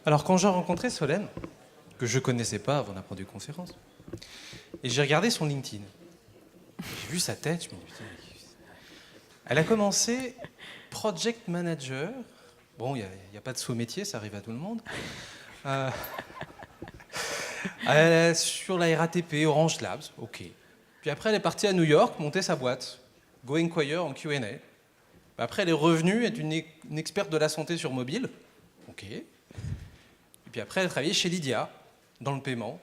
Alors, quand j'ai rencontré Solène, que je ne connaissais pas avant la du conférence, et j'ai regardé son LinkedIn, j'ai vu sa tête, je me dis, putain, elle a commencé project manager. Bon, il n'y a pas de saut métier, ça arrive à tout le monde. Sur la RATP, Orange Labs, ok. Puis après, elle est partie à New York, monter sa boîte, Go Inquire en Q&A. Après, elle est revenue, être une experte de la santé sur mobile, ok. Et puis après, elle a travaillé chez Lydia, dans le paiement.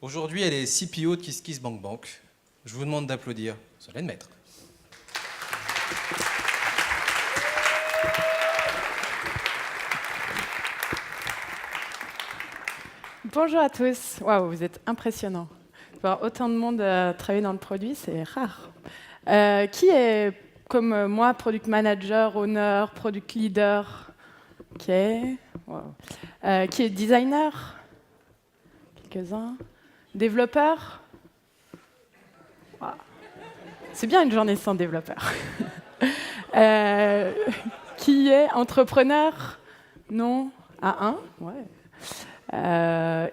Aujourd'hui, elle est CPO de KissKissBankBank. Je vous demande d'applaudir Solène Maître. Bonjour à tous. Waouh, vous êtes impressionnants. Voir autant de monde travailler dans le produit, c'est rare. Qui est, comme moi, product manager, owner, product leader? Ok. Wow. Qui est designer? Quelques-uns. Développeur? Wow. C'est bien une journée sans développeur. Qui est entrepreneur? Non? A1? Ouais.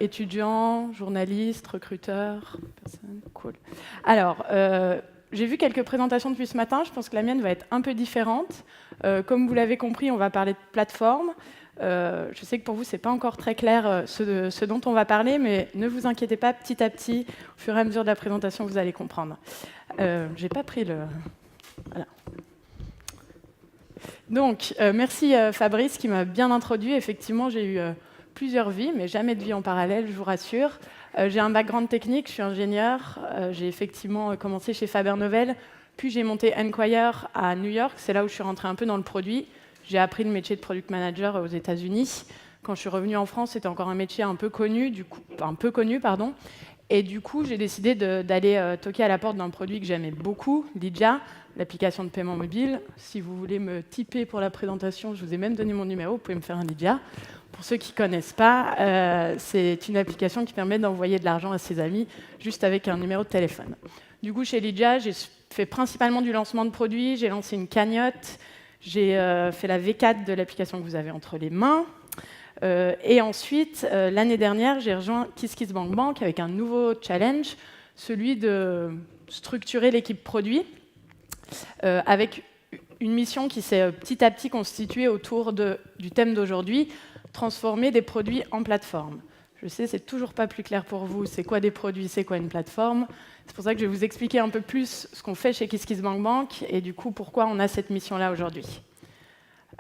Étudiant, journaliste, recruteur, personne, cool. Alors, j'ai vu quelques présentations depuis ce matin, je pense que la mienne va être un peu différente. Comme vous l'avez compris, on va parler de plateforme. Je sais que pour vous, ce n'est pas encore très clair ce dont on va parler, mais ne vous inquiétez pas, petit à petit, au fur et à mesure de la présentation, vous allez comprendre. J'ai pas pris le... Voilà. Donc, merci Fabrice qui m'a bien introduit. Effectivement, j'ai eu... plusieurs vies, mais jamais de vie en parallèle, je vous rassure. J'ai un background technique, je suis ingénieur. J'ai effectivement commencé chez Faber Novel, puis j'ai monté Enquire à New York. C'est là où je suis rentrée un peu dans le produit. J'ai appris le métier de product manager aux États-Unis. Quand je suis revenue en France, c'était encore un métier un peu connu, Et du coup, j'ai décidé d'aller toquer à la porte d'un produit que j'aimais beaucoup, Lydia, l'application de paiement mobile. Si vous voulez me typer pour la présentation, je vous ai même donné mon numéro, vous pouvez me faire un Lydia. Pour ceux qui ne connaissent pas, c'est une application qui permet d'envoyer de l'argent à ses amis juste avec un numéro de téléphone. Du coup, chez Lydia, j'ai fait principalement du lancement de produits, j'ai lancé une cagnotte, j'ai fait la V4 de l'application que vous avez entre les mains. Et ensuite, l'année dernière, j'ai rejoint KissKissBankBank avec un nouveau challenge, celui de structurer l'équipe produit, avec une mission qui s'est petit à petit constituée autour du thème d'aujourd'hui, transformer des produits en plateforme. Je sais, c'est toujours pas plus clair pour vous, c'est quoi des produits, c'est quoi une plateforme. C'est pour ça que je vais vous expliquer un peu plus ce qu'on fait chez KissKissBankBank et du coup, pourquoi on a cette mission-là aujourd'hui.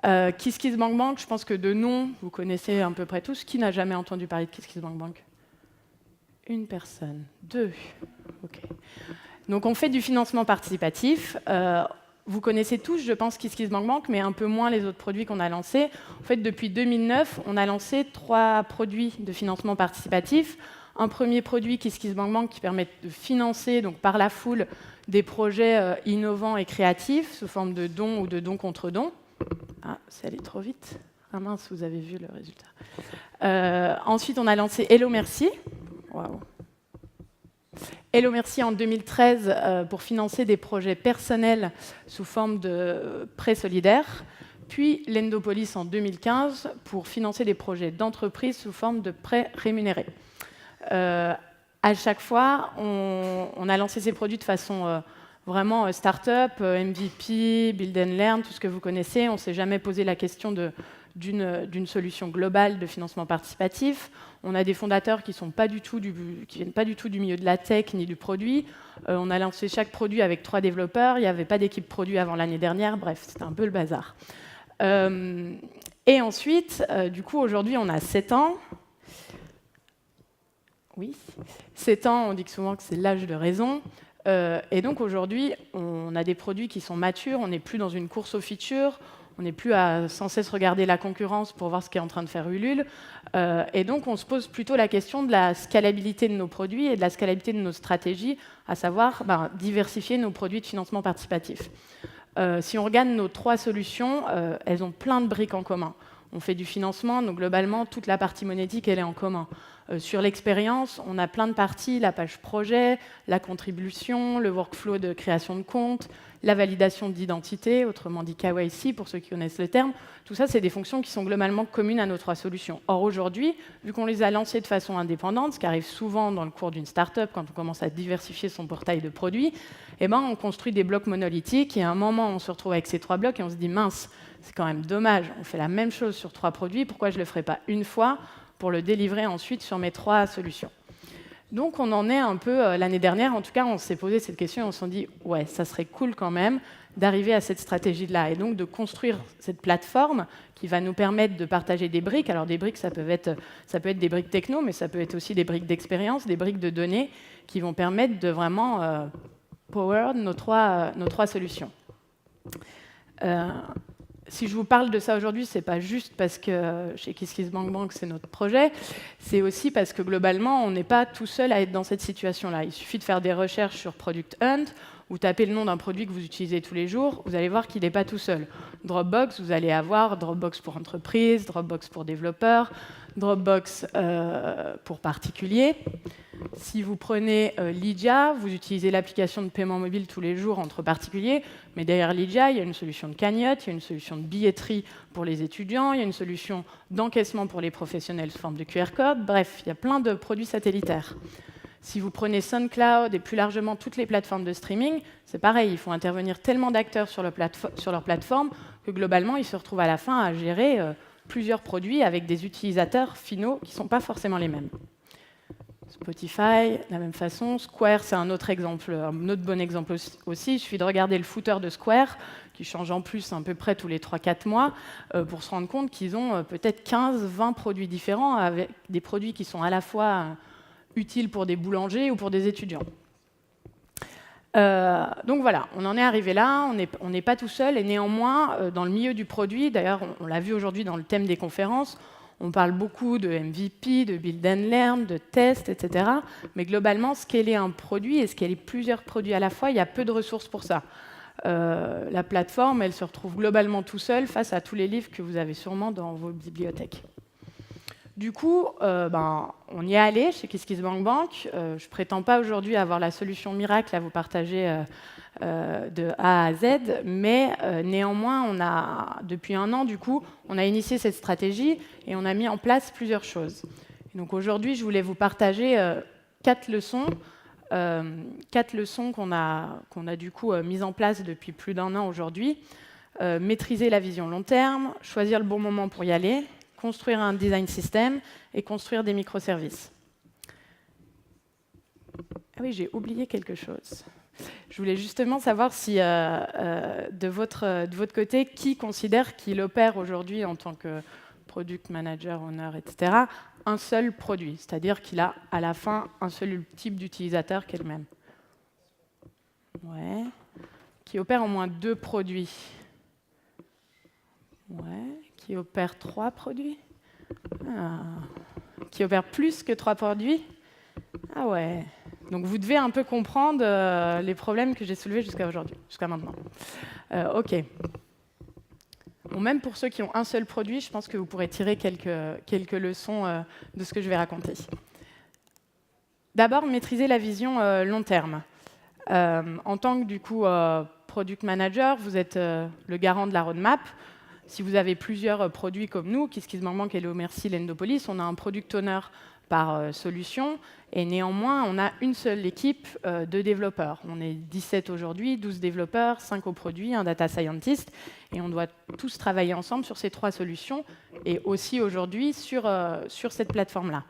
KissKissBankBank, je pense que de nom, vous connaissez à peu près tous. Qui n'a jamais entendu parler de KissKissBankBank? Une personne, deux. OK. Donc, on fait du financement participatif. Vous connaissez tous, je pense, KissKissBankBank, mais un peu moins les autres produits qu'on a lancés. En fait, depuis 2009, on a lancé 3 produits de financement participatif. Un premier produit, KissKissBankBank, qui permet de financer, donc par la foule, des projets innovants et créatifs, sous forme de dons ou de dons contre dons. Ah, c'est allé trop vite. Ah mince, vous avez vu le résultat. Ensuite, on a lancé Hello Merci. Waouh. Hello Merci en 2013 pour financer des projets personnels sous forme de prêts solidaires. Puis l'Endopolis en 2015 pour financer des projets d'entreprise sous forme de prêts rémunérés. À chaque fois, on a lancé ces produits de façon... vraiment start-up, MVP, build and learn, tout ce que vous connaissez. On ne s'est jamais posé la question d'une solution globale de financement participatif. On a des fondateurs qui viennent pas du tout du milieu de la tech ni du produit. On a lancé chaque produit avec 3 développeurs. Il n'y avait pas d'équipe produit avant l'année dernière. Bref, c'était un peu le bazar. Et ensuite, du coup, aujourd'hui, on a 7 ans. Oui, 7 ans, on dit souvent que c'est l'âge de raison. Et donc aujourd'hui, on a des produits qui sont matures, on n'est plus dans une course aux features, on n'est plus à sans cesse regarder la concurrence pour voir ce qu'est en train de faire Ulule. Et donc on se pose plutôt la question de la scalabilité de nos produits et de la scalabilité de nos stratégies, à savoir diversifier nos produits de financement participatif. Si on regarde nos 3 solutions, elles ont plein de briques en commun. On fait du financement, donc globalement, toute la partie monétique, elle est en commun. Sur l'expérience, on a plein de parties, la page projet, la contribution, le workflow de création de compte, la validation d'identité, autrement dit KYC, pour ceux qui connaissent le terme. Tout ça, c'est des fonctions qui sont globalement communes à nos 3 solutions. Or, aujourd'hui, vu qu'on les a lancées de façon indépendante, ce qui arrive souvent dans le cours d'une start-up quand on commence à diversifier son portail de produits, eh ben, on construit des blocs monolithiques et à un moment, on se retrouve avec ces 3 blocs et on se dit « mince, c'est quand même dommage, on fait la même chose sur 3 produits, pourquoi je ne le ferai pas une fois pour le délivrer ensuite sur mes 3 solutions ?» Donc on en est un peu, l'année dernière, en tout cas, on s'est posé cette question et on s'est dit « ouais, ça serait cool quand même d'arriver à cette stratégie-là » et donc de construire cette plateforme qui va nous permettre de partager des briques. Alors des briques, ça peut être des briques techno, mais ça peut être aussi des briques d'expérience, des briques de données qui vont permettre de vraiment power nos 3 solutions. Si je vous parle de ça aujourd'hui, ce n'est pas juste parce que chez KissKissBankBank, c'est notre projet, c'est aussi parce que globalement, on n'est pas tout seul à être dans cette situation-là. Il suffit de faire des recherches sur Product Hunt ou taper le nom d'un produit que vous utilisez tous les jours, vous allez voir qu'il n'est pas tout seul. Dropbox, vous allez avoir Dropbox pour entreprise, Dropbox pour développeurs, Dropbox pour particuliers. Si vous prenez Lydia, vous utilisez l'application de paiement mobile tous les jours entre particuliers, mais derrière Lydia, il y a une solution de cagnotte, il y a une solution de billetterie pour les étudiants, il y a une solution d'encaissement pour les professionnels sous forme de QR code. Bref, il y a plein de produits satellitaires. Si vous prenez SoundCloud et plus largement toutes les plateformes de streaming, c'est pareil, ils font intervenir tellement d'acteurs sur leur plateforme que globalement, ils se retrouvent à la fin à gérer plusieurs produits avec des utilisateurs finaux qui ne sont pas forcément les mêmes. Spotify, de la même façon. Square, c'est un autre bon exemple aussi. Il suffit de regarder le footer de Square, qui change en plus à peu près tous les 3-4 mois, pour se rendre compte qu'ils ont peut-être 15-20 produits différents, avec des produits qui sont à la fois utiles pour des boulangers ou pour des étudiants. Donc voilà, on en est arrivé là, on n'est pas tout seul, et néanmoins, dans le milieu du produit, d'ailleurs on l'a vu aujourd'hui dans le thème des conférences, on parle beaucoup de MVP, de build and learn, de test, etc. Mais globalement, scaler un produit et scaler plusieurs produits à la fois, il y a peu de ressources pour ça. La plateforme, elle se retrouve globalement tout seule face à tous les livres que vous avez sûrement dans vos bibliothèques. Du coup, on y est allé chez KissKissBankBank. Je ne prétends pas aujourd'hui avoir la solution miracle à vous partager de A à Z, mais néanmoins, depuis 1 an, du coup, on a initié cette stratégie et on a mis en place plusieurs choses. Et donc aujourd'hui, je voulais vous partager 4 leçons. 4 leçons qu'on a du coup mises en place depuis plus d'1 an aujourd'hui. Maîtriser la vision long terme, choisir le bon moment pour y aller, construire un design system et construire des microservices. Ah oui, j'ai oublié quelque chose. Je voulais justement savoir si, de votre côté, qui considère qu'il opère aujourd'hui en tant que product manager, owner, etc., un seul produit, c'est-à-dire qu'il a à la fin un seul type d'utilisateur qui est le même. Ouais. Qui opère au moins 2 produits. Ouais. Qui opère 3 produits. Qui opère plus que 3 produits. Ah ouais. Donc vous devez un peu comprendre les problèmes que j'ai soulevés jusqu'à maintenant. OK. Bon, même pour ceux qui ont un seul produit, je pense que vous pourrez tirer quelques leçons de ce que je vais raconter. D'abord, maîtriser la vision long terme. En tant que du coup product manager, vous êtes le garant de la roadmap. Si vous avez plusieurs produits comme nous, KissKissBankBank, Hello Merci, Lendopolis, on a un product owner par solution, et néanmoins, on a une seule équipe de développeurs. On est 17 aujourd'hui, 12 développeurs, 5 au produit, un data scientist, et on doit tous travailler ensemble sur ces 3 solutions, et aussi aujourd'hui sur cette plateforme-là.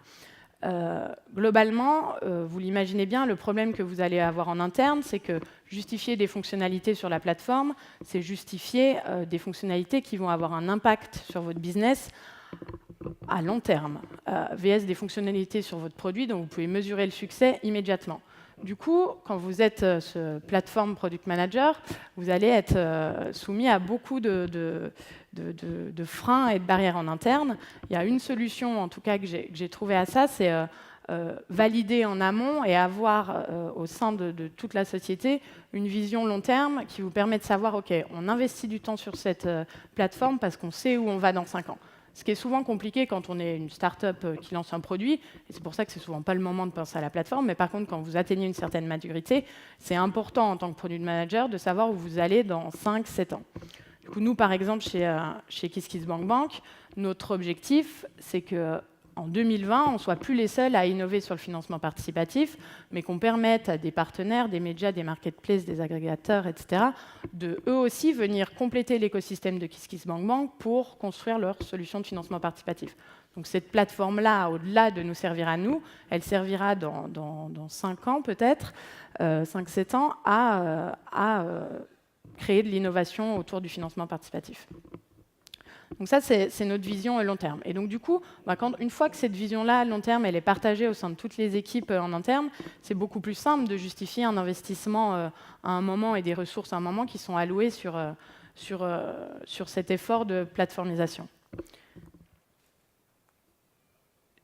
Globalement, vous l'imaginez bien, le problème que vous allez avoir en interne, c'est que justifier des fonctionnalités sur la plateforme, c'est justifier des fonctionnalités qui vont avoir un impact sur votre business à long terme, VS des fonctionnalités sur votre produit dont vous pouvez mesurer le succès immédiatement. Du coup, quand vous êtes ce plateforme product manager, vous allez être soumis à beaucoup de freins et de barrières en interne. Il y a une solution, en tout cas, que j'ai trouvée à ça, c'est valider en amont et avoir au sein de toute la société une vision long terme qui vous permet de savoir, OK, on investit du temps sur cette plateforme parce qu'on sait où on va dans 5 ans. Ce qui est souvent compliqué quand on est une start-up qui lance un produit, et c'est pour ça que c'est souvent pas le moment de penser à la plateforme, mais par contre, quand vous atteignez une certaine maturité, c'est important en tant que product manager de savoir où vous allez dans 5-7 ans. Du coup, nous, par exemple, chez KissKissBankBank, notre objectif, c'est qu'en 2020, on ne soit plus les seuls à innover sur le financement participatif, mais qu'on permette à des partenaires, des médias, des marketplaces, des agrégateurs, etc., de eux aussi venir compléter l'écosystème de KissKissBankBank pour construire leur solution de financement participatif. Donc cette plateforme-là, au-delà de nous servir à nous, elle servira dans 5 ans peut-être, 5-7 ans, à créer de l'innovation autour du financement participatif. Donc ça, c'est notre vision à long terme. Et donc du coup, une fois que cette vision-là à long terme, elle est partagée au sein de toutes les équipes en interne, c'est beaucoup plus simple de justifier un investissement à un moment et des ressources à un moment qui sont allouées sur cet effort de plateformisation.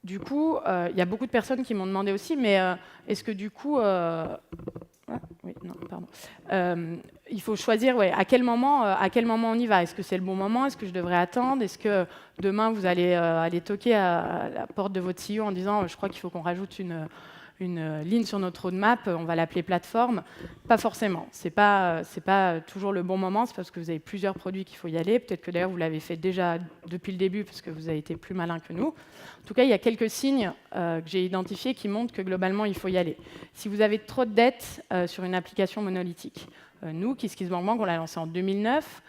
Du coup, il y a beaucoup de personnes qui m'ont demandé aussi, mais est-ce que du coup... oui, non, pardon. Il faut choisir à quel moment on y va. Est-ce que c'est le bon moment? Est-ce que je devrais attendre? Est-ce que demain, vous allez aller toquer à la porte de votre CEO en disant « je crois qu'il faut qu'on rajoute une ligne sur notre roadmap, on va l'appeler plateforme ». Pas forcément. C'est pas toujours le bon moment. C'est parce que vous avez plusieurs produits qu'il faut y aller. Peut-être que d'ailleurs, vous l'avez fait déjà depuis le début parce que vous avez été plus malin que nous. En tout cas, il y a quelques signes que j'ai identifiés qui montrent que globalement, il faut y aller. Si vous avez trop de dettes sur une application monolithique, nous, KissKissBankBank, on l'a lancé en 2009.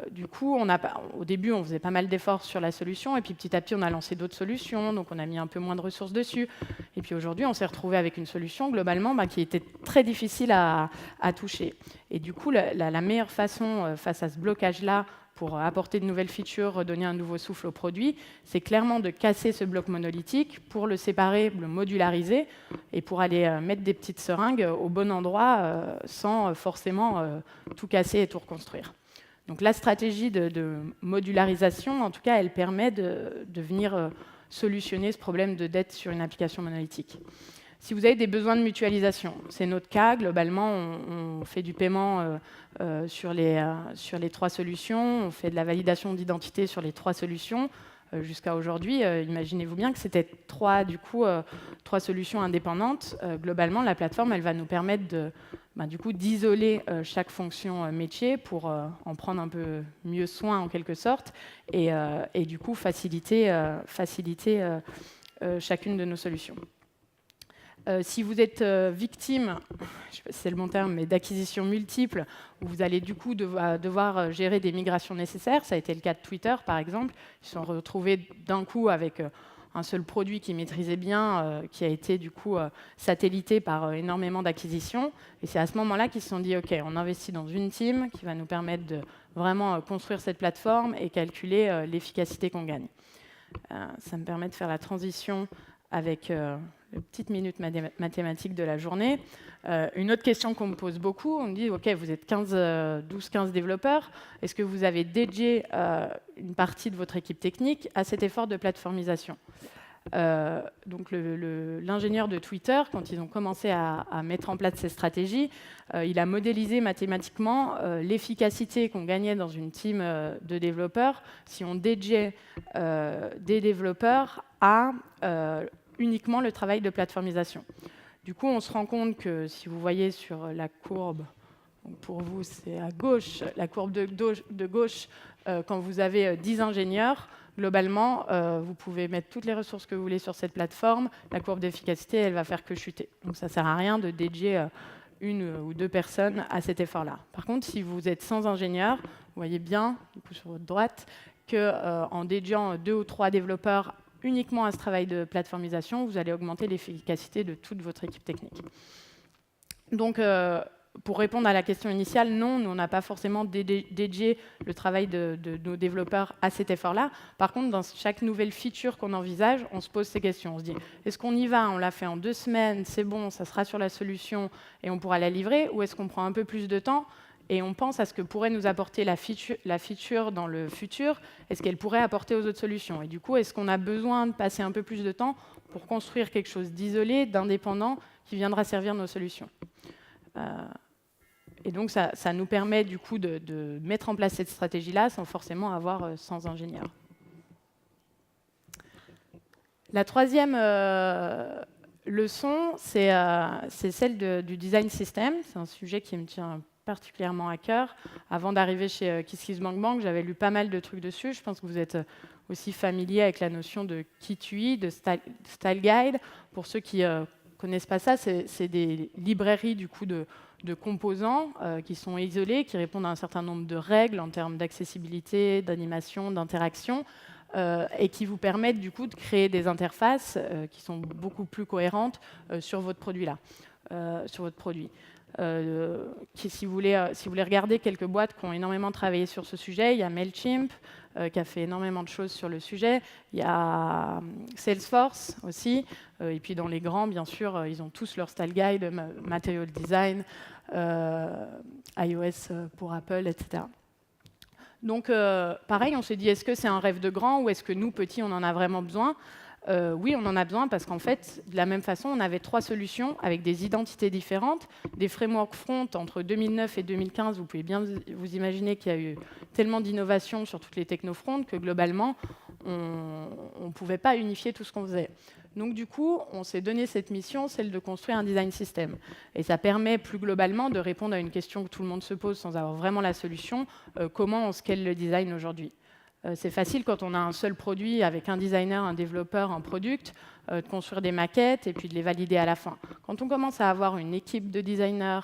Du coup, au début, on faisait pas mal d'efforts sur la solution, et puis petit à petit, on a lancé d'autres solutions, donc on a mis un peu moins de ressources dessus. Et puis aujourd'hui, on s'est retrouvé avec une solution, globalement, qui était très difficile à toucher. Et du coup, la meilleure façon, face à ce blocage-là, pour apporter de nouvelles features, redonner un nouveau souffle au produit, c'est clairement de casser ce bloc monolithique pour le séparer, le modulariser, et pour aller mettre des petites seringues au bon endroit sans forcément tout casser et tout reconstruire. Donc la stratégie de modularisation, en tout cas, elle permet de venir solutionner ce problème de dette sur une application monolithique. Si vous avez des besoins de mutualisation, c'est notre cas. Globalement, on fait du paiement sur les 3 solutions, on fait de la validation d'identité sur les 3 solutions. Jusqu'à aujourd'hui, imaginez-vous bien que c'était 3 solutions indépendantes. Globalement, la plateforme, elle va nous permettre d'isoler chaque fonction métier pour en prendre un peu mieux soin en quelque sorte et du coup faciliter chacune de nos solutions. Si vous êtes victime, je sais pas si c'est le bon terme, mais d'acquisitions multiples, où vous allez du coup devoir gérer des migrations nécessaires, ça a été le cas de Twitter par exemple, ils se sont retrouvés d'un coup avec un seul produit qu'ils maîtrisaient bien, qui a été du coup satellité par énormément d'acquisitions. Et c'est à ce moment-là qu'ils se sont dit, OK, on investit dans une team qui va nous permettre de vraiment construire cette plateforme et calculer l'efficacité qu'on gagne. Ça me permet de faire la transition avec la petite minute mathématique de la journée. Une autre question qu'on me pose beaucoup, on me dit, OK, vous êtes 12-15 développeurs, est-ce que vous avez dédié une partie de votre équipe technique à cet effort de plateformisation? Donc l'ingénieur de Twitter, quand ils ont commencé à mettre en place ces stratégies, il a modélisé mathématiquement l'efficacité qu'on gagnait dans une team de développeurs si on dédiait des développeurs à uniquement le travail de plateformisation. Du coup, on se rend compte que si vous voyez sur la courbe, donc pour vous c'est à gauche, la courbe de gauche, quand vous avez 10 ingénieurs, globalement, vous pouvez mettre toutes les ressources que vous voulez sur cette plateforme, la courbe d'efficacité, elle va faire que chuter. Donc ça ne sert à rien de dédier une ou 2 personnes à cet effort-là. Par contre, si vous êtes sans ingénieurs, vous voyez bien, du coup, sur votre droite, qu'en dédiant 2 ou 3 développeurs uniquement à ce travail de plateformisation, vous allez augmenter l'efficacité de toute votre équipe technique. Donc, pour répondre à la question initiale, non, nous, on n'a pas forcément dédié le travail de nos développeurs à cet effort-là. Par contre, dans chaque nouvelle feature qu'on envisage, on se pose ces questions. On se dit, est-ce qu'on y va, on l'a fait en 2 semaines, c'est bon, ça sera sur la solution et on pourra la livrer, ou est-ce qu'on prend un peu plus de temps et on pense à ce que pourrait nous apporter la feature dans le futur, est-ce qu'elle pourrait apporter aux autres solutions? Et du coup, est-ce qu'on a besoin de passer un peu plus de temps pour construire quelque chose d'isolé, d'indépendant, qui viendra servir nos solutions? Et donc, ça nous permet du coup de mettre en place cette stratégie-là sans forcément avoir 100 ingénieurs. La troisième leçon, c'est celle du design system. C'est un sujet qui me tient particulièrement à cœur. Avant d'arriver chez KissKissBankBank, j'avais lu pas mal de trucs dessus. Je pense que vous êtes aussi familier avec la notion de Kit UI, de Style Guide. Pour ceux qui connaissent pas ça, c'est des librairies du coup de composants qui sont isolés, qui répondent à un certain nombre de règles en termes d'accessibilité, d'animation, d'interaction, et qui vous permettent du coup de créer des interfaces qui sont beaucoup plus cohérentes sur votre produit-là, sur votre produit. Si vous voulez regarder quelques boîtes qui ont énormément travaillé sur ce sujet, il y a Mailchimp qui a fait énormément de choses sur le sujet. Il y a Salesforce aussi. Et puis dans les grands, bien sûr, ils ont tous leur style guide, Material Design, iOS pour Apple, etc. Donc pareil, on s'est dit, est-ce que c'est un rêve de grand ou est-ce que nous, petits, on en a vraiment besoin ? Oui, on en a besoin parce qu'en fait, de la même façon, on avait 3 solutions avec des identités différentes, des frameworks front entre 2009 et 2015. Vous pouvez bien vous imaginer qu'il y a eu tellement d'innovations sur toutes les techno-front que globalement, on ne pouvait pas unifier tout ce qu'on faisait. Donc du coup, on s'est donné cette mission, celle de construire un design system. Et ça permet plus globalement de répondre à une question que tout le monde se pose sans avoir vraiment la solution, comment on scale le design aujourd'hui ? C'est facile quand on a un seul produit avec un designer, un développeur, un product, de construire des maquettes et puis de les valider à la fin. Quand on commence à avoir une équipe de designers,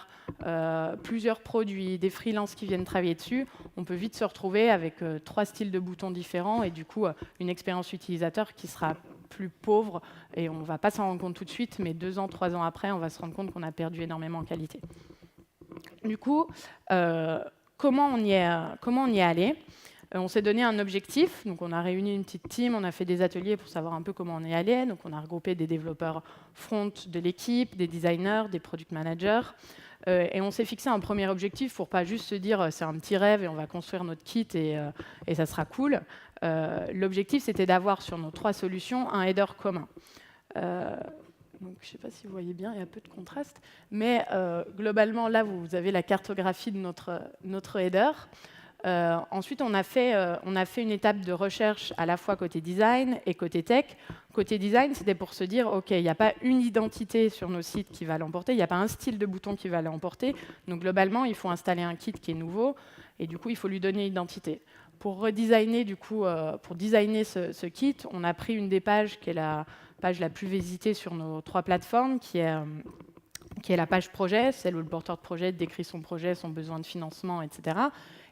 plusieurs produits, des freelances qui viennent travailler dessus, on peut vite se retrouver avec 3 styles de boutons différents et du coup une expérience utilisateur qui sera plus pauvre et on ne va pas s'en rendre compte tout de suite, mais 2 ans, 3 ans après, on va se rendre compte qu'on a perdu énormément en qualité. Du coup, comment on y est allé ? On s'est donné un objectif, donc on a réuni une petite team, on a fait des ateliers pour savoir un peu comment on est allé. Donc on a regroupé des développeurs front de l'équipe, des designers, des product managers, et on s'est fixé un premier objectif pour pas juste se dire c'est un petit rêve et on va construire notre kit et ça sera cool. L'objectif c'était d'avoir sur nos 3 solutions un header commun. Donc, je ne sais pas si vous voyez bien, il y a peu de contraste, mais globalement là vous avez la cartographie de notre header. Ensuite, on a fait une étape de recherche à la fois côté design et côté tech. Côté design, c'était pour se dire, OK, il n'y a pas une identité sur nos sites qui va l'emporter, il n'y a pas un style de bouton qui va l'emporter. Donc, globalement, il faut installer un kit qui est nouveau et du coup, il faut lui donner une identité. Pour redesigner, du coup, pour designer ce kit, on a pris une des pages qui est la page la plus visitée sur nos 3 plateformes, qui est la page projet, celle où le porteur de projet décrit son projet, son besoin de financement, etc.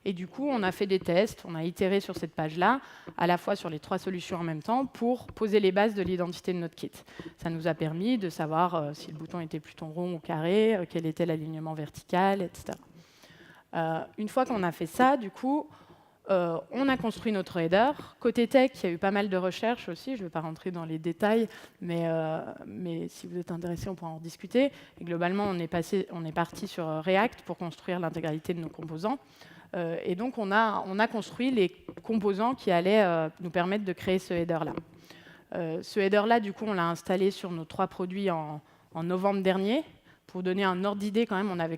Et du coup, on a fait des tests, on a itéré sur cette page-là, à la fois sur les 3 solutions en même temps, pour poser les bases de l'identité de notre kit. Ça nous a permis de savoir si le bouton était plutôt rond ou carré, quel était l'alignement vertical, etc. Une fois qu'on a fait ça, du coup, on a construit notre header. Côté tech, il y a eu pas mal de recherches aussi. Je ne vais pas rentrer dans les détails, mais si vous êtes intéressé, on pourra en discuter. Et globalement, on est parti sur React pour construire l'intégralité de nos composants. Et donc, on a construit les composants qui allaient nous permettre de créer ce header-là. Ce header-là, du coup, on l'a installé sur nos 3 produits en novembre dernier. Pour donner un ordre d'idée, quand même, on a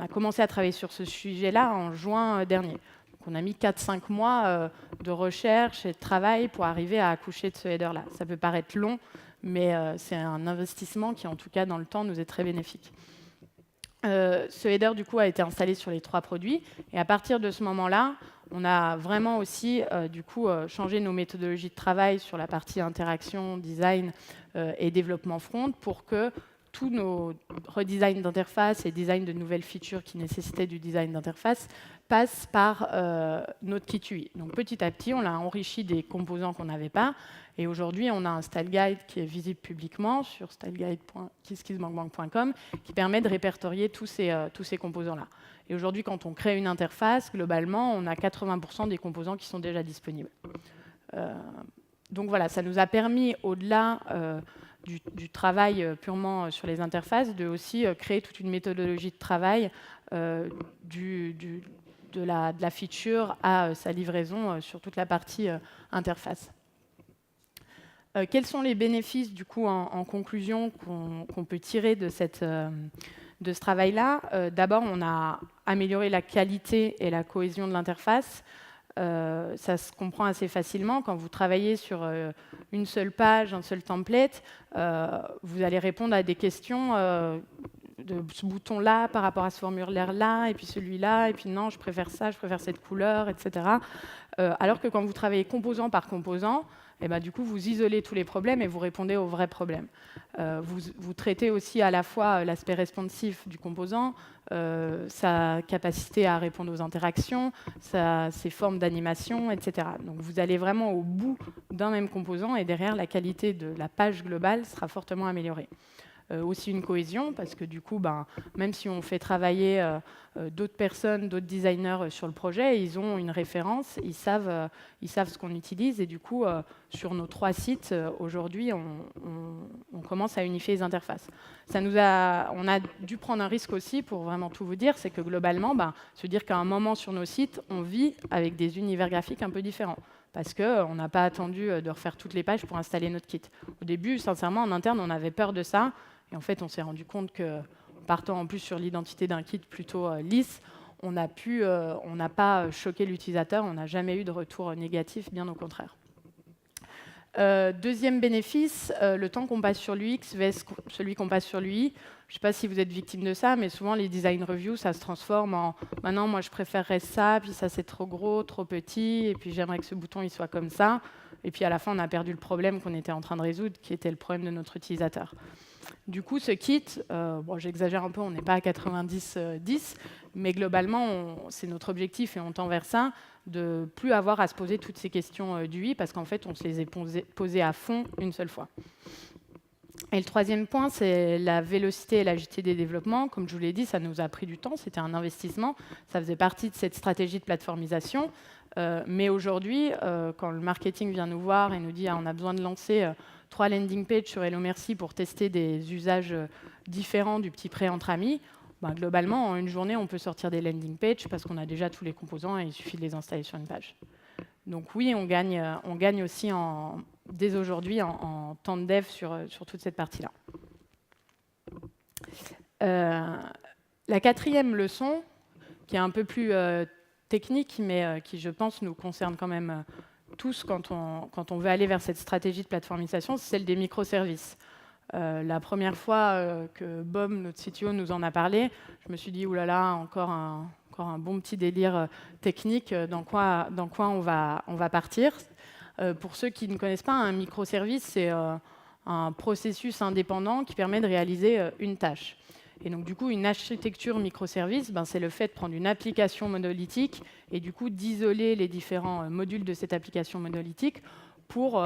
commencé à travailler sur ce sujet-là en juin dernier. Donc, on a mis 4-5 mois de recherche et de travail pour arriver à accoucher de ce header-là. Ça peut paraître long, mais c'est un investissement qui, en tout cas, dans le temps, nous est très bénéfique. Ce header, du coup, a été installé sur les 3 produits. Et à partir de ce moment-là, on a vraiment aussi, changé nos méthodologies de travail sur la partie interaction, design et développement front pour que tous nos redesigns d'interface et design de nouvelles features qui nécessitaient du design d'interface passent par notre kit UI. Donc petit à petit, on l'a enrichi des composants qu'on n'avait pas. Et aujourd'hui, on a un style guide qui est visible publiquement sur styleguide.kisskissbankbank.com qui permet de répertorier tous ces composants-là. Et aujourd'hui, quand on crée une interface, globalement, on a 80% des composants qui sont déjà disponibles. Donc voilà, ça nous a permis, au-delà du travail purement sur les interfaces, de aussi créer toute une méthodologie de travail de la feature à sa livraison sur toute la partie interface. Quels sont les bénéfices, du coup, en conclusion, qu'on peut tirer de ce travail-là ? D'abord, on a amélioré la qualité et la cohésion de l'interface. ça se comprend assez facilement. Quand vous travaillez sur une seule page, un seul template, vous allez répondre à des questions de ce bouton-là par rapport à ce formulaire-là, et puis celui-là, et puis non, je préfère ça, je préfère cette couleur, etc. Alors que quand vous travaillez composant par composant, et ben, du coup, vous isolez tous les problèmes et vous répondez aux vrais problèmes. Vous traitez aussi à la fois l'aspect responsif du composant, sa capacité à répondre aux interactions, ses formes d'animation, etc. Donc vous allez vraiment au bout d'un même composant et derrière, la qualité de la page globale sera fortement améliorée. Aussi une cohésion, parce que du coup, même si on fait travailler d'autres personnes, d'autres designers sur le projet, ils ont une référence, ils savent ce qu'on utilise, et du coup, sur nos 3 sites, aujourd'hui, on commence à unifier les interfaces. On a dû prendre un risque aussi, pour vraiment tout vous dire, c'est que globalement, se dire qu'à un moment sur nos sites, on vit avec des univers graphiques un peu différents. Parce qu'on n'a pas attendu de refaire toutes les pages pour installer notre kit. Au début, sincèrement, en interne, on avait peur de ça. Et en fait, on s'est rendu compte que, partant en plus sur l'identité d'un kit plutôt lisse, on n'a pas choqué l'utilisateur, on n'a jamais eu de retour négatif, bien au contraire. Deuxième bénéfice, le temps qu'on passe sur l'UX vs celui qu'on passe sur l'UI. Je ne sais pas si vous êtes victime de ça, mais souvent les design reviews, ça se transforme en « maintenant, moi, je préférerais ça, puis ça, c'est trop gros, trop petit, et puis j'aimerais que ce bouton, il soit comme ça ». Et puis à la fin, on a perdu le problème qu'on était en train de résoudre, qui était le problème de notre utilisateur. Du coup, ce kit, j'exagère un peu, on n'est pas à 90-10, mais globalement, c'est notre objectif et on tend vers ça, de plus avoir à se poser toutes ces questions d'UI, parce qu'en fait, on se les est posées à fond une seule fois. Et le troisième point, c'est la vélocité et l'agilité des développements. Comme je vous l'ai dit, ça nous a pris du temps, c'était un investissement, ça faisait partie de cette stratégie de plateformisation. Mais aujourd'hui, quand le marketing vient nous voir et nous dit on a besoin de lancer 3 landing pages sur Hello Merci pour tester des usages différents du petit prêt entre amis, globalement, en une journée, on peut sortir des landing pages parce qu'on a déjà tous les composants et il suffit de les installer sur une page. Donc oui, on gagne aussi dès aujourd'hui en temps de dev sur toute cette partie-là. La quatrième leçon, qui est un peu plus technique, mais qui, je pense, nous concerne quand même tous quand on veut aller vers cette stratégie de plateformisation, c'est celle des microservices. La première fois que Bob, notre CTO, nous en a parlé, je me suis dit, oulala, encore un bon petit délire technique, dans quoi on va partir. Pour ceux qui ne connaissent pas, un microservice, c'est un processus indépendant qui permet de réaliser une tâche. Et donc, du coup, une architecture microservice, c'est le fait de prendre une application monolithique et du coup d'isoler les différents modules de cette application monolithique pour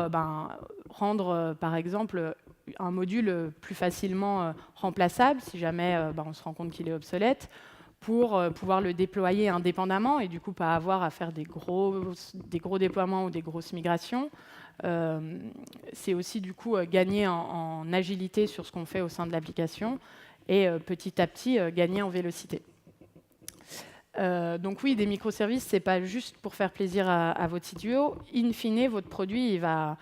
rendre, par exemple, un module plus facilement remplaçable si jamais on se rend compte qu'il est obsolète, pour pouvoir le déployer indépendamment et du coup pas avoir à faire des gros déploiements ou des grosses migrations. C'est aussi du coup gagner en agilité sur ce qu'on fait au sein de l'application et petit à petit gagner en vélocité. Donc oui, des microservices, ce n'est pas juste pour faire plaisir à votre CTO. In fine, votre produit, il va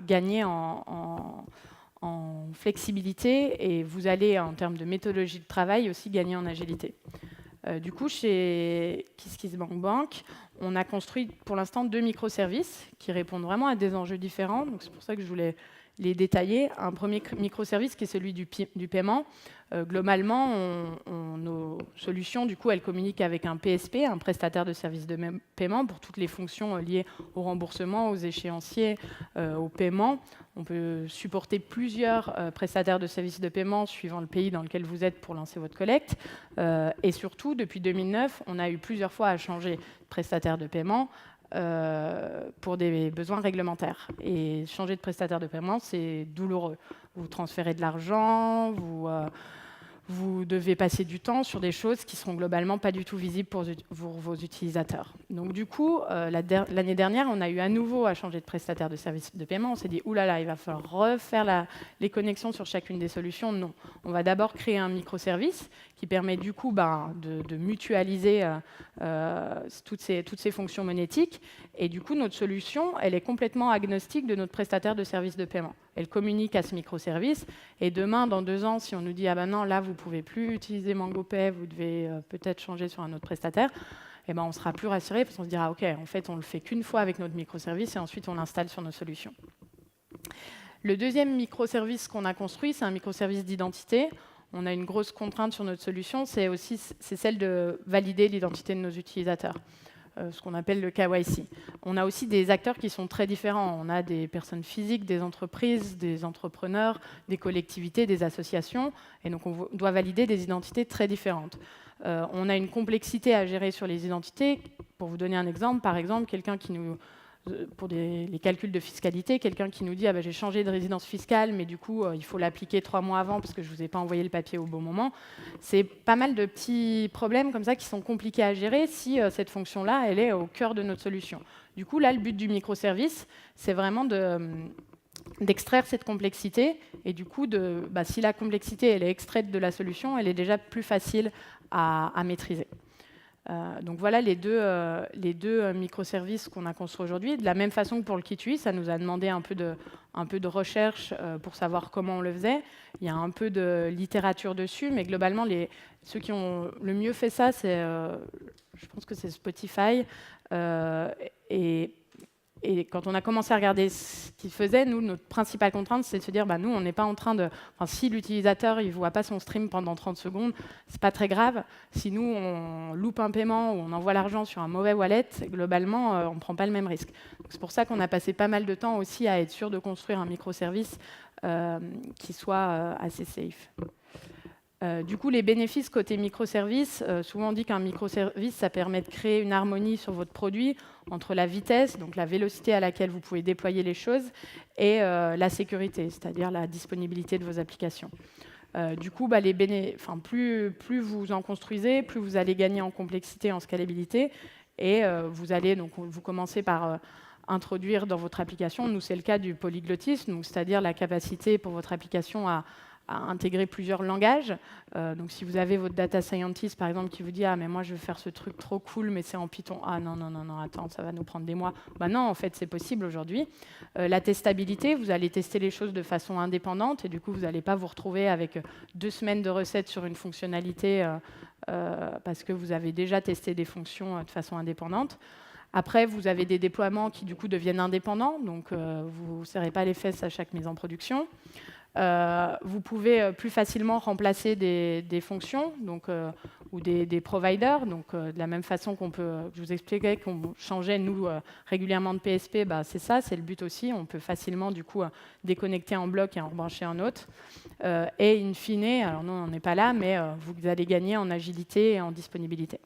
gagner en flexibilité et vous allez, en termes de méthodologie de travail, aussi gagner en agilité. Du coup, chez KissKissBankBank, on a construit pour l'instant 2 microservices qui répondent vraiment à des enjeux différents. Donc c'est pour ça que je voulais les détailler. Un premier microservice qui est celui du paiement. Globalement, nos solutions, du coup, elles communiquent avec un PSP, un prestataire de services de paiement, pour toutes les fonctions liées au remboursement, aux échéanciers, au paiement. On peut supporter plusieurs prestataires de services de paiement suivant le pays dans lequel vous êtes pour lancer votre collecte. Et surtout, depuis 2009, on a eu plusieurs fois à changer de prestataire de paiement pour des besoins réglementaires. Et changer de prestataire de paiement, c'est douloureux. Vous transférez de l'argent, vous devez passer du temps sur des choses qui seront globalement pas du tout visibles pour vos utilisateurs. Donc du coup, l'année dernière, on a eu à nouveau à changer de prestataire de service de paiement. On s'est dit, oulala, il va falloir refaire les connexions sur chacune des solutions. Non, on va d'abord créer un microservice qui permet du coup de mutualiser toutes ces fonctions monétiques. Et du coup, notre solution, elle est complètement agnostique de notre prestataire de service de paiement. Elle communique à ce microservice. Et demain, dans 2 ans, si on nous dit « Ah ben non, là, vous ne pouvez plus utiliser MangoPay, vous devez peut-être changer sur un autre prestataire », eh ben, on sera plus rassuré parce qu'on se dira, OK, en fait, on le fait qu'une fois avec notre microservice et ensuite on l'installe sur nos solutions. Le deuxième microservice qu'on a construit, c'est un microservice d'identité. On a une grosse contrainte sur notre solution, c'est celle de valider l'identité de nos utilisateurs, ce qu'on appelle le KYC. On a aussi des acteurs qui sont très différents. On a des personnes physiques, des entreprises, des entrepreneurs, des collectivités, des associations, et donc on doit valider des identités très différentes. On a une complexité à gérer sur les identités. Pour vous donner un exemple, par exemple, quelqu'un qui nous... Pour les calculs de fiscalité, quelqu'un qui nous dit j'ai changé de résidence fiscale, mais du coup, il faut l'appliquer 3 mois avant parce que je ne vous ai pas envoyé le papier au bon moment. C'est pas mal de petits problèmes comme ça qui sont compliqués à gérer si cette fonction-là, elle est au cœur de notre solution. Du coup, là, le but du microservice, c'est vraiment d'extraire cette complexité. Et du coup, si la complexité elle est extraite de la solution, elle est déjà plus facile à maîtriser. Donc voilà les deux microservices qu'on a construits aujourd'hui. De la même façon que pour le KitUI, ça nous a demandé un peu de recherche pour savoir comment on le faisait. Il y a un peu de littérature dessus, mais globalement, ceux qui ont le mieux fait ça, je pense que c'est Spotify. Et quand on a commencé à regarder ce qu'ils faisaient, nous, notre principale contrainte, c'est de se dire, nous, on n'est pas en train de... si l'utilisateur ne voit pas son stream pendant 30 secondes, c'est pas très grave. Si nous, on loupe un paiement ou on envoie l'argent sur un mauvais wallet, globalement, on ne prend pas le même risque. C'est pour ça qu'on a passé pas mal de temps aussi à être sûr de construire un microservice qui soit assez safe. Du coup, les bénéfices côté microservice, souvent on dit qu'un microservice, ça permet de créer une harmonie sur votre produit entre la vitesse, donc la vélocité à laquelle vous pouvez déployer les choses, et la sécurité, c'est-à-dire la disponibilité de vos applications. Du coup, plus vous en construisez, plus vous allez gagner en complexité, en scalabilité, et vous commencez par introduire dans votre application, nous c'est le cas du polyglottisme, c'est-à-dire la capacité pour votre application à intégrer plusieurs langages. Donc si vous avez votre data scientist par exemple qui vous dit mais moi je veux faire ce truc trop cool mais c'est en Python, non, attends, ça va nous prendre des mois. Non, en fait c'est possible aujourd'hui. La testabilité, vous allez tester les choses de façon indépendante et du coup vous n'allez pas vous retrouver avec 2 semaines de recettes sur une fonctionnalité parce que vous avez déjà testé des fonctions de façon indépendante. Après, vous avez des déploiements qui du coup deviennent indépendants, donc vous ne serrez pas les fesses à chaque mise en production. Vous pouvez plus facilement remplacer des fonctions ou des providers. Donc, de la même façon je vous expliquais qu'on changeait, nous, régulièrement de PSP, c'est ça, c'est le but aussi. On peut facilement, du coup, déconnecter un bloc et en rebrancher un autre. Et in fine, alors non, on n'est pas là, mais vous allez gagner en agilité et en disponibilité.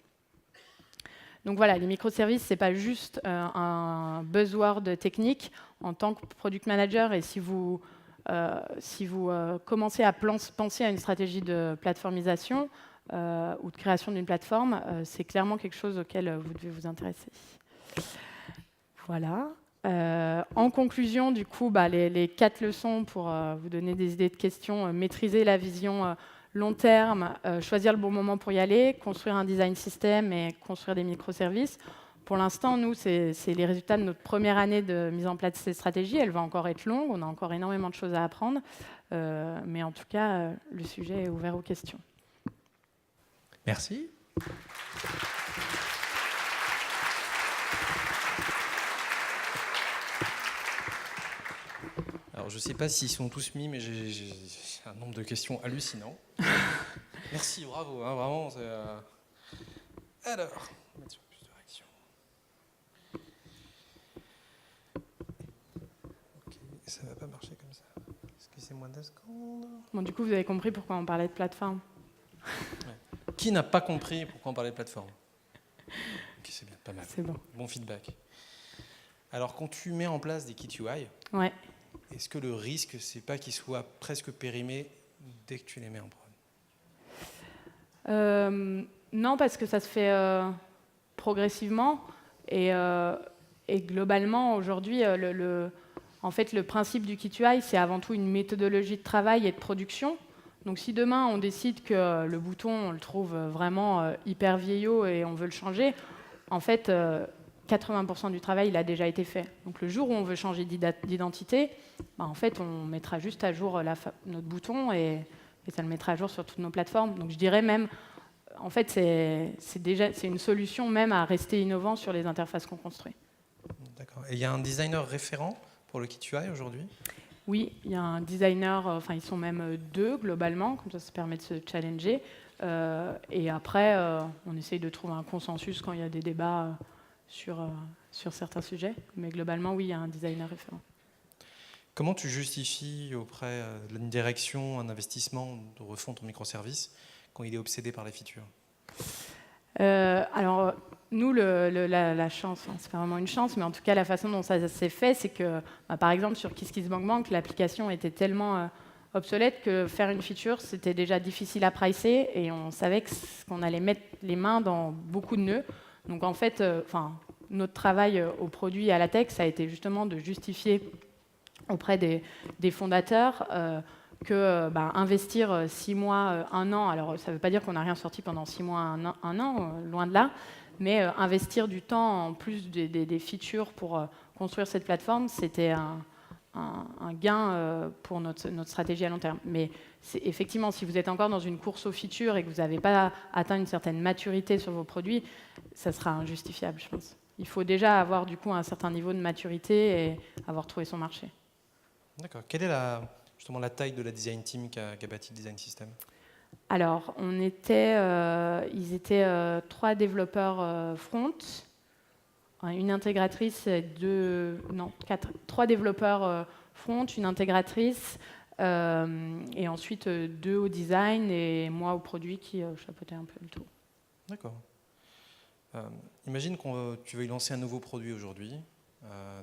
Donc voilà, les microservices, ce n'est pas juste un buzzword technique. En tant que product manager, et si vous commencez à penser à une stratégie de plateformisation ou de création d'une plateforme, c'est clairement quelque chose auquel vous devez vous intéresser. Voilà. En conclusion, du coup, les 4 leçons pour vous donner des idées de questions, maîtriser la vision long terme, choisir le bon moment pour y aller, construire un design system et construire des microservices. Pour l'instant, nous, c'est les résultats de notre première année de mise en place de cette stratégie. Elle va encore être longue, on a encore énormément de choses à apprendre. Mais en tout cas, le sujet est ouvert aux questions. Merci. Alors, je ne sais pas s'ils sont tous mis, mais j'ai un nombre de questions hallucinant. Merci, bravo, vraiment. Alors, on va mettre sur plus de réaction. Ok, ça ne va pas marcher comme ça. Est-ce que c'est moins de secondes? Bon, du coup, vous avez compris pourquoi on parlait de plateforme. Ouais. Qui n'a pas compris pourquoi on parlait de plateforme? Ok, c'est bien, pas mal. C'est bon. Bon feedback. Alors, quand tu mets en place des KitUI, ouais. Est-ce que le risque, c'est pas qu'ils soient presque périmés dès que tu les mets en prod? Non, parce que ça se fait progressivement. Et globalement, aujourd'hui, en fait, le principe du KitUI, c'est avant tout une méthodologie de travail et de production. Donc si demain, on décide que le bouton, on le trouve vraiment hyper vieillot et on veut le changer, en fait, 80% du travail, il a déjà été fait. Donc le jour où on veut changer d'identité, en fait, on mettra juste à jour notre bouton et ça le mettra à jour sur toutes nos plateformes. Donc je dirais même, en fait, c'est une solution même à rester innovant sur les interfaces qu'on construit. D'accord. Et il y a un designer référent pour le kit UI aujourd'hui? Oui, il y a un designer, ils sont même deux globalement, comme ça permet de se challenger. Et après, on essaye de trouver un consensus quand il y a des débats sur certains sujets. Mais globalement, oui, il y a un designer référent. Comment tu justifies auprès d'une direction un investissement de refondre ton microservice quand il est obsédé par les features? Alors, nous, la chance, c'est pas vraiment une chance, mais en tout cas, la façon dont ça s'est fait, c'est que, par exemple, sur KissKissBankBank, l'application était tellement obsolète que faire une feature, c'était déjà difficile à pricer et on savait qu'on allait mettre les mains dans beaucoup de nœuds. Donc, en fait, notre travail au produit et à la tech, ça a été justement de justifier auprès des fondateurs que investir 6 mois, 1 an, alors ça ne veut pas dire qu'on n'a rien sorti pendant 6 mois, un an loin de là, mais investir du temps en plus des features pour construire cette plateforme, c'était un gain pour notre stratégie à long terme. Mais effectivement, si vous êtes encore dans une course aux features et que vous n'avez pas atteint une certaine maturité sur vos produits, ça sera injustifiable, je pense. Il faut déjà avoir du coup un certain niveau de maturité et avoir trouvé son marché. D'accord. Quelle est justement la taille de la design team qu'a bâti le Design System? Alors, ils étaient 3 développeurs front, une intégratrice, 3 développeurs front, une intégratrice, et ensuite 2 au design et moi au produit qui chapeautait un peu le tout. D'accord. Imagine que tu veuilles lancer un nouveau produit aujourd'hui.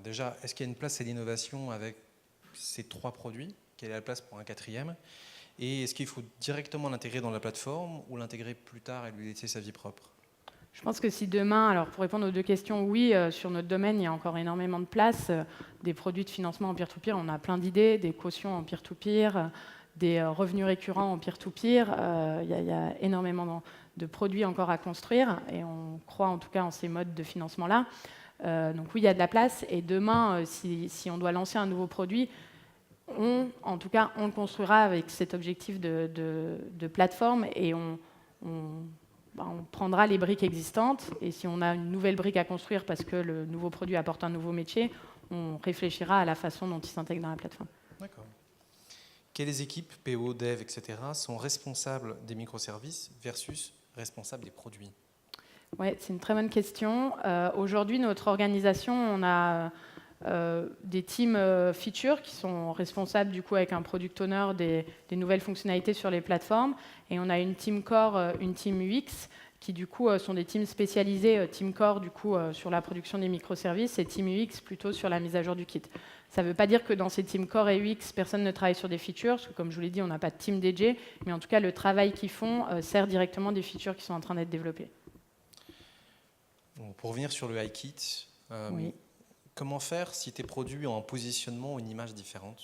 Déjà, est-ce qu'il y a une place à l'innovation avec ces 3 produits? Quelle est la place pour un 4e? Et est-ce qu'il faut directement l'intégrer dans la plateforme ou l'intégrer plus tard et lui laisser sa vie propre? Je pense que si demain, alors pour répondre aux 2 questions, oui, sur notre domaine, il y a encore énormément de place. Des produits de financement en peer-to-peer, on a plein d'idées, des cautions en peer-to-peer, des revenus récurrents en peer-to-peer. Il y a énormément de produits encore à construire et on croit en tout cas en ces modes de financement-là. Donc oui, il y a de la place. Et demain, si on doit lancer un nouveau produit, en tout cas, on le construira avec cet objectif de plateforme et on prendra les briques existantes. Et si on a une nouvelle brique à construire parce que le nouveau produit apporte un nouveau métier, on réfléchira à la façon dont il s'intègre dans la plateforme. D'accord. Quelles équipes, PO, Dev, etc., sont responsables des microservices versus responsables des produits? Oui, c'est une très bonne question. Aujourd'hui, notre organisation, on a des teams features qui sont responsables du coup avec un product owner des nouvelles fonctionnalités sur les plateformes, et on a une team core, une team UX qui du coup sont des teams spécialisés, team core du coup sur la production des microservices et team UX plutôt sur la mise à jour du kit. Ça ne veut pas dire que dans ces teams core et UX, personne ne travaille sur des features, parce que comme je vous l'ai dit, on n'a pas de team dédié, mais en tout cas le travail qu'ils font sert directement des features qui sont en train d'être développées. Bon, pour revenir sur le iKit, Oui. comment faire si tes produits ont un positionnement ou une image différente?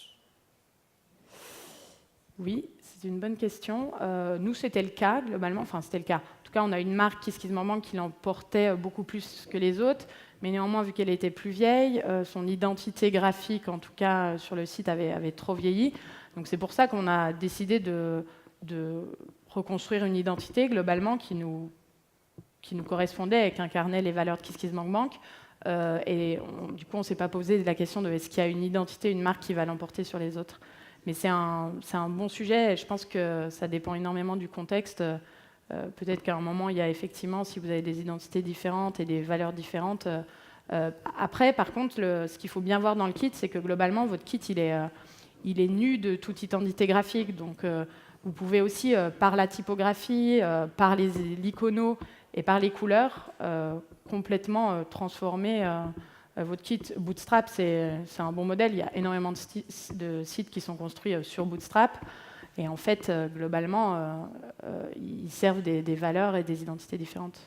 Oui, c'est une bonne question. Nous, c'était le cas, globalement. Enfin, c'était le cas. En tout cas, on a une marque KissKissBankBank qui l'emportait beaucoup plus que les autres. Mais néanmoins, vu qu'elle était plus vieille, son identité graphique, en tout cas sur le site, avait trop vieilli. Donc c'est pour ça qu'on a décidé de reconstruire une identité, globalement, qui nous correspondait et qui incarnait les valeurs de KissKissBankBank. Du coup, on ne s'est pas posé la question de est-ce qu'il y a une identité, une marque qui va l'emporter sur les autres. Mais c'est un bon sujet et je pense que ça dépend énormément du contexte. Peut-être qu'à un moment, il y a effectivement, si vous avez des identités différentes et des valeurs différentes. Après, par contre, ce qu'il faut bien voir dans le kit, c'est que globalement, votre kit, il est nu de toute identité graphique. Donc, vous pouvez aussi, par la typographie, par l'icono et par les couleurs, complètement transformer votre kit. Bootstrap, c'est un bon modèle. Il y a énormément de sites qui sont construits sur Bootstrap. Et en fait, globalement, ils servent des valeurs et des identités différentes.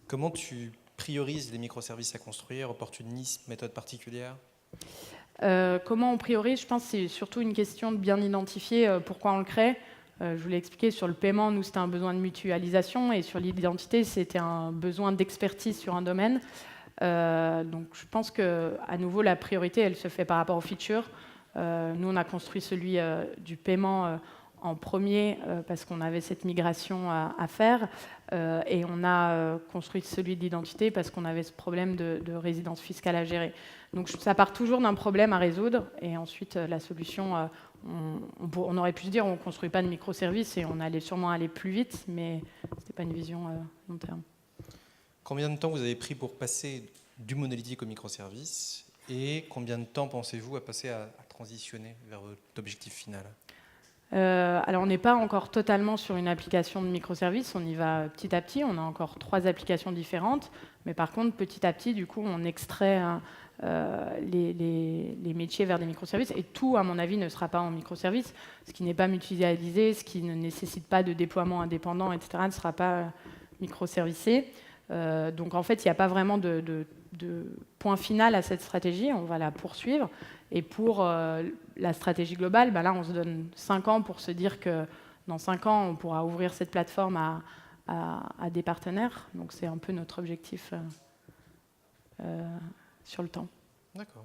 Comment tu priorises les microservices à construire? Opportunisme, méthode particulière? Comment on priorise? Je pense que c'est surtout une question de bien identifier pourquoi on le crée. Je vous l'ai expliqué, sur le paiement, nous, c'était un besoin de mutualisation, et sur l'identité, c'était un besoin d'expertise sur un domaine. Donc je pense qu'à nouveau, la priorité, elle se fait par rapport aux features. Nous, on a construit celui du paiement en premier parce qu'on avait cette migration à faire et on a construit celui d'identité parce qu'on avait ce problème de résidence fiscale à gérer. Donc ça part toujours d'un problème à résoudre et ensuite la solution, on aurait pu se dire on ne construit pas de microservices et on allait sûrement aller plus vite, mais ce n'était pas une vision long terme. Combien de temps vous avez pris pour passer du monolithique au microservice et combien de temps pensez-vous à passer à transitionner vers votre objectif final? Alors on n'est pas encore totalement sur une application de microservices, on y va petit à petit, on a encore 3 applications différentes, mais par contre petit à petit du coup on extrait les métiers vers des microservices et tout à mon avis ne sera pas en microservices, ce qui n'est pas mutualisé, ce qui ne nécessite pas de déploiement indépendant, etc. ne sera pas microservicé. Donc en fait il n'y a pas vraiment de point final à cette stratégie, on va la poursuivre. Et pour la stratégie globale, là, on se donne 5 ans pour se dire que dans 5 ans, on pourra ouvrir cette plateforme à des partenaires. Donc, c'est un peu notre objectif sur le temps. D'accord.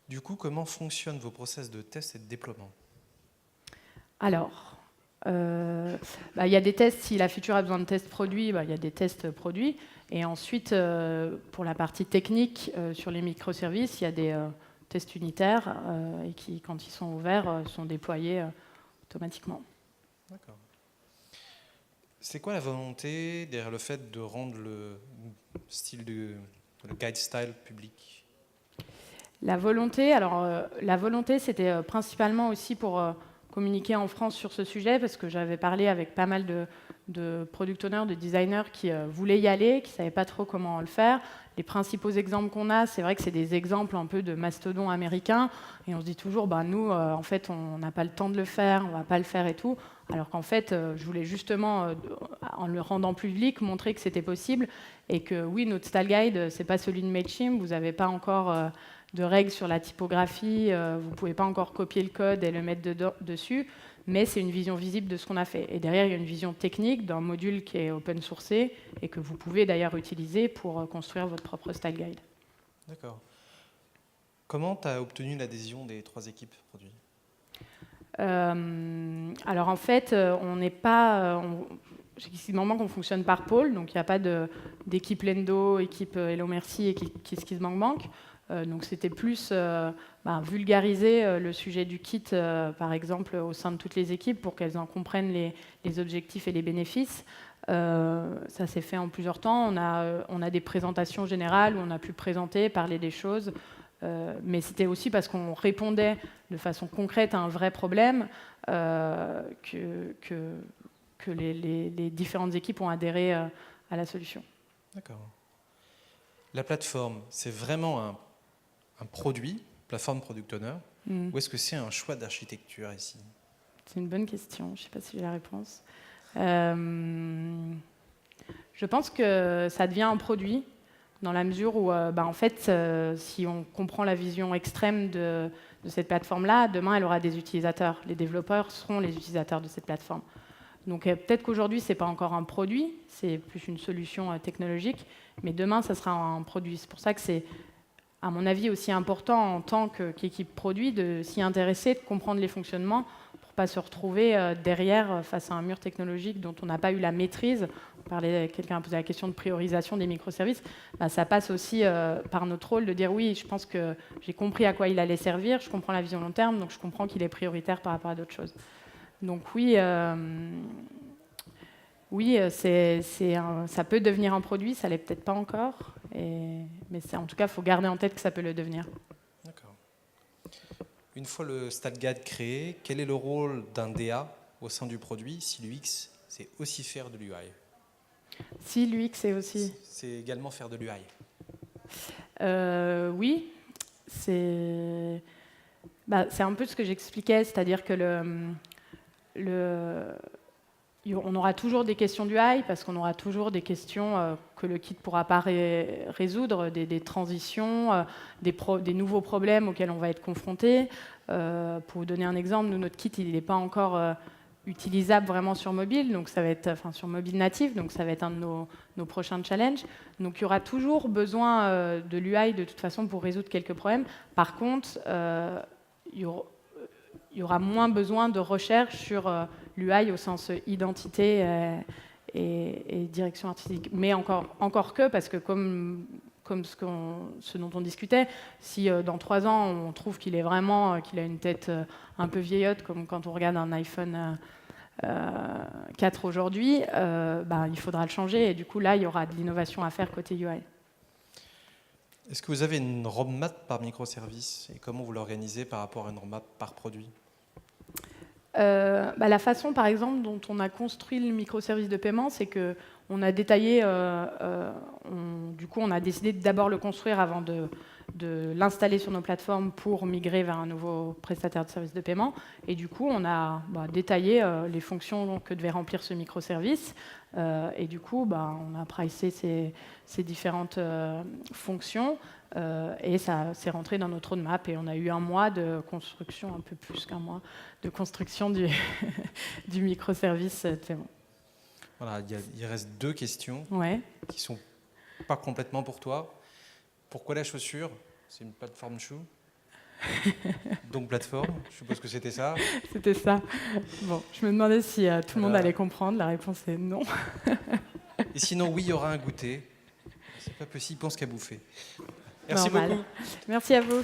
Du coup, comment fonctionnent vos process de test et de déploiement? Alors, il y a des tests. Si la feature a besoin de tests produits, il y a des tests produits. Et ensuite, pour la partie technique, sur les microservices, il y a des tests unitaires et qui, quand ils sont ouverts, sont déployés automatiquement. D'accord. C'est quoi la volonté derrière le fait de rendre le guide style public? La volonté, c'était principalement aussi pour communiquer en France sur ce sujet, parce que j'avais parlé avec pas mal de product owners, de designers qui voulaient y aller, qui ne savaient pas trop comment le faire. Les principaux exemples qu'on a, c'est vrai que c'est des exemples un peu de mastodons américains, et on se dit toujours, nous, en fait, on n'a pas le temps de le faire, on ne va pas le faire et tout, alors qu'en fait, je voulais justement, en le rendant public, montrer que c'était possible, et que oui, notre style guide, c'est pas celui de Mailchimp, vous n'avez pas encore de règles sur la typographie, vous ne pouvez pas encore copier le code et le mettre dessus, mais c'est une vision visible de ce qu'on a fait. Et derrière, il y a une vision technique d'un module qui est open sourcé et que vous pouvez d'ailleurs utiliser pour construire votre propre style guide. D'accord. Comment tu as obtenu l'adhésion des 3 équipes produits? Alors en fait, on n'est pas... Chez KissKissBankBank, on fonctionne par pôle, donc il n'y a pas d'équipe Lendo, équipe Hello Merci et KissKissBankBank. Donc c'était plus vulgariser le sujet du kit, par exemple, au sein de toutes les équipes pour qu'elles en comprennent les objectifs et les bénéfices. Ça s'est fait en plusieurs temps. On a des présentations générales où on a pu présenter, parler des choses. Mais c'était aussi parce qu'on répondait de façon concrète à un vrai problème que les différentes équipes ont adhéré à la solution. D'accord. La plateforme, c'est vraiment un produit, plateforme Product Owner, ou est-ce que c'est un choix d'architecture ici? C'est une bonne question, je ne sais pas si j'ai la réponse. Je pense que ça devient un produit, dans la mesure où, en fait, si on comprend la vision extrême de cette plateforme-là, demain, elle aura des utilisateurs. Les développeurs seront les utilisateurs de cette plateforme. Donc peut-être qu'aujourd'hui, ce n'est pas encore un produit, c'est plus une solution technologique, mais demain, ça sera un produit. C'est pour ça que c'est, à mon avis, aussi important en tant qu'équipe produit de s'y intéresser, de comprendre les fonctionnements pour ne pas se retrouver derrière face à un mur technologique dont on n'a pas eu la maîtrise. Quelqu'un a posé la question de priorisation des microservices. Ça passe aussi par notre rôle de dire oui, je pense que j'ai compris à quoi il allait servir, je comprends la vision long terme, donc je comprends qu'il est prioritaire par rapport à d'autres choses. Donc oui, ça peut devenir un produit, ça ne l'est peut-être pas encore, mais en tout cas, il faut garder en tête que ça peut le devenir. D'accord. Une fois le style guide créé, quel est le rôle d'un DA au sein du produit si l'UX, c'est aussi faire de l'UI? Si l'UX, c'est aussi... C'est également faire de l'UI. Oui, c'est un peu ce que j'expliquais, c'est-à-dire que on aura toujours des questions d'UI parce qu'on aura toujours des questions que le kit ne pourra pas résoudre, des transitions, des nouveaux problèmes auxquels on va être confronté. Pour vous donner un exemple, notre kit, il n'est pas encore utilisable vraiment sur mobile, donc ça va être, sur mobile natif, donc ça va être un de nos prochains challenges. Donc il y aura toujours besoin de l'UI de toute façon pour résoudre quelques problèmes. Par contre, il y y aura moins besoin de recherche sur l'UI au sens identité et direction artistique. Mais encore que, parce que comme ce dont on discutait, si dans 3 ans on trouve qu'il est vraiment, qu'il a une tête un peu vieillotte, comme quand on regarde un iPhone 4 aujourd'hui, il faudra le changer, et du coup là il y aura de l'innovation à faire côté UI. Est-ce que vous avez une roadmap par microservice, et comment vous l'organisez par rapport à une roadmap par produit? La façon, par exemple, dont on a construit le microservice de paiement, c'est que on a détaillé, du coup, on a décidé de d'abord le construire avant de l'installer sur nos plateformes pour migrer vers un nouveau prestataire de services de paiement. Et du coup, on a détaillé les fonctions que devait remplir ce microservice. Et du coup, on a pricé ces différentes fonctions. Et ça s'est rentré dans notre roadmap. Et on a eu 1 mois de construction, un peu plus qu'1 mois, de construction du, du microservice de paiement. Voilà, il reste 2 questions qui ne sont pas complètement pour toi. Pourquoi la chaussure? C'est une plateforme shoe. Donc plateforme, je suppose que c'était ça. C'était ça. Bon, je me demandais si tout le monde allait comprendre. La réponse est non. Et sinon, oui, il y aura un goûter. C'est pas possible, pense qu'à bouffer. Merci Normal. beaucoup. Merci à vous.